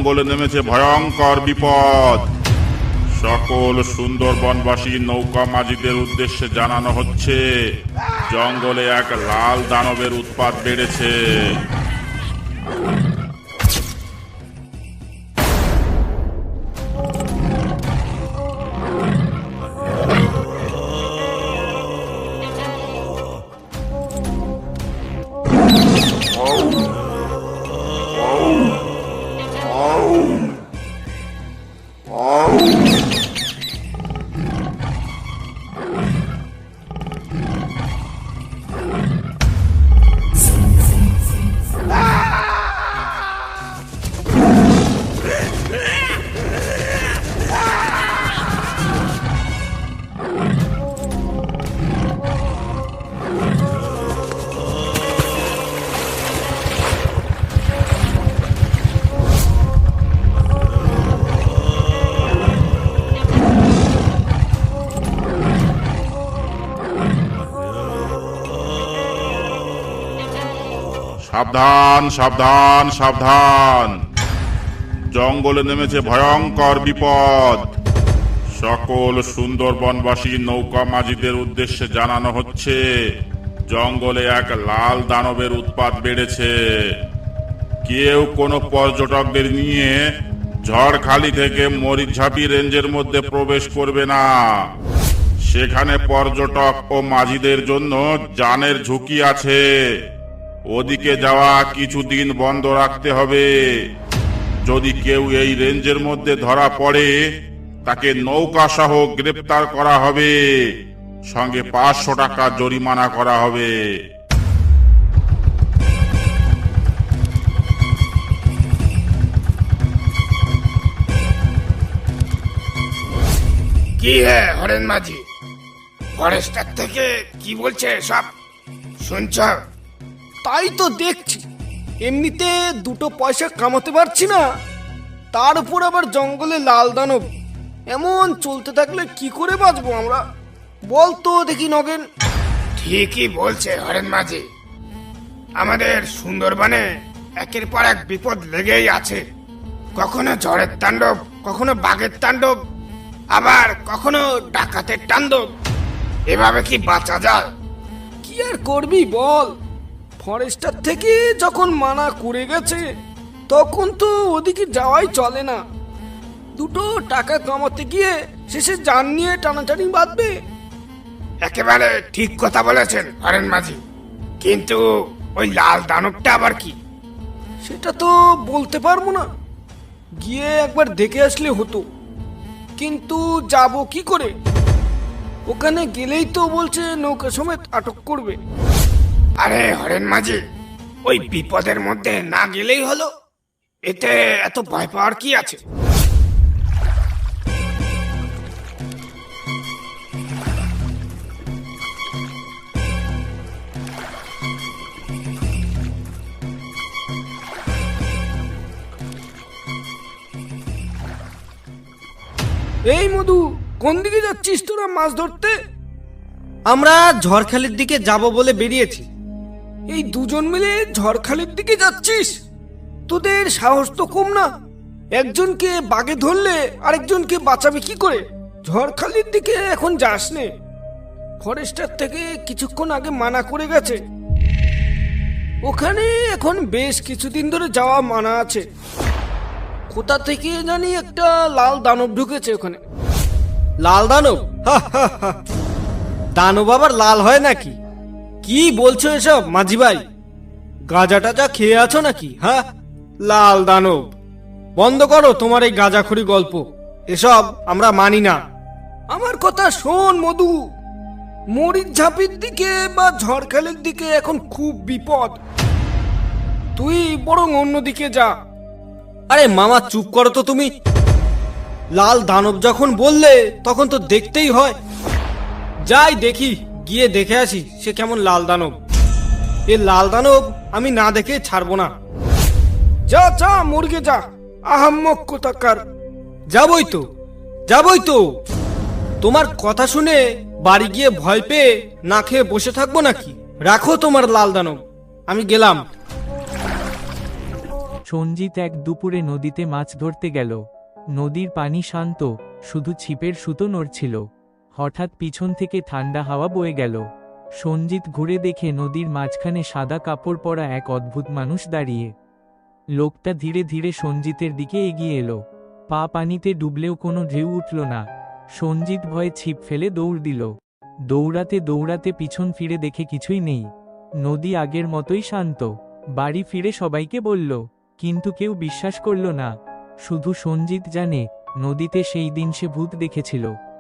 জঙ্গলে নেমেছে ভয়ঙ্কর বিপদ। সকল সুন্দরবনবাসী নৌকা মাঝিদের উদ্দেশ্যে জানানো হচ্ছে, জঙ্গলে এক লাল দানবের উৎপাত বেড়েছে। সাবধান সাবধান সাবধান, জঙ্গলে নেমেছে ভয়ঙ্কর বিপদ। সকল সুন্দরবনবাসী নৌকা মাঝিদের উদ্দেশ্যে জানানো হচ্ছে, জঙ্গলে এক লাল দানবের উৎপাত বেড়েছে। কেউ কোনো পর্যটকদের নিয়ে ঝড়খালি থেকে মরিচঝাপি রেঞ্জের মধ্যে প্রবেশ করবে না। সেখানে পর্যটক ও মাঝিদের জন্য জানের ঝুঁকি আছে। ওদিকে যাওয়া কিছুদিন বন্ধ রাখতে হবে। যদি কেউ এই রেঞ্জের মধ্যে ধরা পড়ে, তাকে নৌকা সহ গ্রেপ্তার করা হবে, সঙ্গে 500 টাকা জরিমানা করা হবে। কি হে হরেন মাঝি, ফরেস্টার থেকে কি বলছে সব শুনছ? তাই তো দেখছি, এমনিতে 2 পয়সা কামাতে পারছি না, তার উপর আবার জঙ্গলে লাল দানব। এমন চলতে থাকলে কি করে বাঁচবো আমরা, বল তো দেখি নগেন। ঠিকই বলছে হরেন মাঝি, আমাদের সুন্দরবনে একের পর এক বিপদ লেগেই আছে। কখনো ঝড়ের তাণ্ডব, কখনো বাঘের তাণ্ডব, আবার কখনো ডাকাতের তাণ্ডব। এভাবে কি বাঁচা যায়? কি আর করবি বল, ফরেস্টার থেকে যখন মানা করে গেছে, তখন তো ওদিকে যাওয়াই চলে না। 2 টাকা কামাতে গিয়ে শেষে জান নিয়ে টানাটানি বাঁধবে। একেবারে ঠিক কথা বলেছেন হরেন মাঝি, কিন্তু ওই লাল দানবটা আবার কি? সেটা তো বলতে পারবো না, গিয়ে একবার দেখে আসলে হতো। কিন্তু যাব কি করে? ওখানে গেলেই তো বলছে নৌকা সমেত আটক করবে। আরে হরেন মাঝি, ওই বিপদের মধ্যে না গেলেই হলো, এতে এত ভয় পাওয়ার কি আছে? এই মধু, কোন দিকে যাচ্ছিস তোরা মাছ ধরতে? আমরা ঝড়খালির দিকে যাব বলে বেরিয়েছি। এই 2জন মিলে ঝড়খালির দিকে যাচ্ছিস? তোদের সাহস তো কম না। একজনকে বাগে ধরলে আরেকজনকে বাঁচাবে কি করে? ঝড়খালির দিকে এখন যাস নে, ফরেস্টার থেকে কিছুক্ষণ আগে মানা করে গেছে। ওখানে এখন বেশ কিছুদিন ধরে যাওয়া মানা আছে। কোথা থেকে জানি একটা লাল দানব ঢুকেছে ওখানে। লাল দানব? দানব আবার লাল হয় নাকি? কি বলছো এসব মাঝি ভাই? গাঁজা টাজা খেয়ে আছো নাকি? হ্যাঁ, লাল দানব, বন্ধ করো তোমার এই গাঁজাখড়ি গল্প, এসব আমরা মানি না। আমার কথা শোন মধু, মরিচঝাপির দিকে বা ঝড়খালির দিকে এখন খুব বিপদ। তুই বরং অন্যদিকে যা। আরে মামা চুপ করো তো তুমি। লাল দানব যখন বললে তখন তো দেখতেই হয়। যাই দেখি, গিয়ে দেখে আসি সে কেমন লাল দানব। এ লাল দানব আমি না দেখে ছাড়বো না। যা যা, মুরগে যা, আহাম্মক কোথাকার। যাবই তো, যাবই তো। তোমার কথা শুনে বাড়ি গিয়ে ভয় পেয়ে না খেয়ে বসে থাকবো নাকি? রাখো তোমার লাল দানব, আমি গেলাম। সঞ্জিত এক দুপুরে নদীতে মাছ ধরতে গেল। নদীর পানি শান্ত, শুধু ছিপের সুতো নড়ছিল। হঠাৎ পিছন থেকে ঠান্ডা হাওয়া বয়ে গেল। সঞ্জিত ঘুরে দেখে নদীর মাঝখানে সাদা কাপড় পরা এক অদ্ভুত মানুষ দাঁড়িয়ে। লোকটা ধীরে ধীরে সঞ্জিতের দিকে এগিয়ে এলো। পা পানিতে ডুবলেও কোনো ঢেউ উঠল না। সঞ্জিত ভয়ে ছিপ ফেলে দৌড় দিল। দৌড়াতে দৌড়াতে পিছন ফিরে দেখে কিছুই নেই। নদী আগের মতোই শান্ত। বাড়ি ফিরে সবাইকে বলল, কিন্তু কেউ বিশ্বাস করল না। শুধু সঞ্জিত জানে, নদীতে সেই দিন সে ভূত দেখেছিল।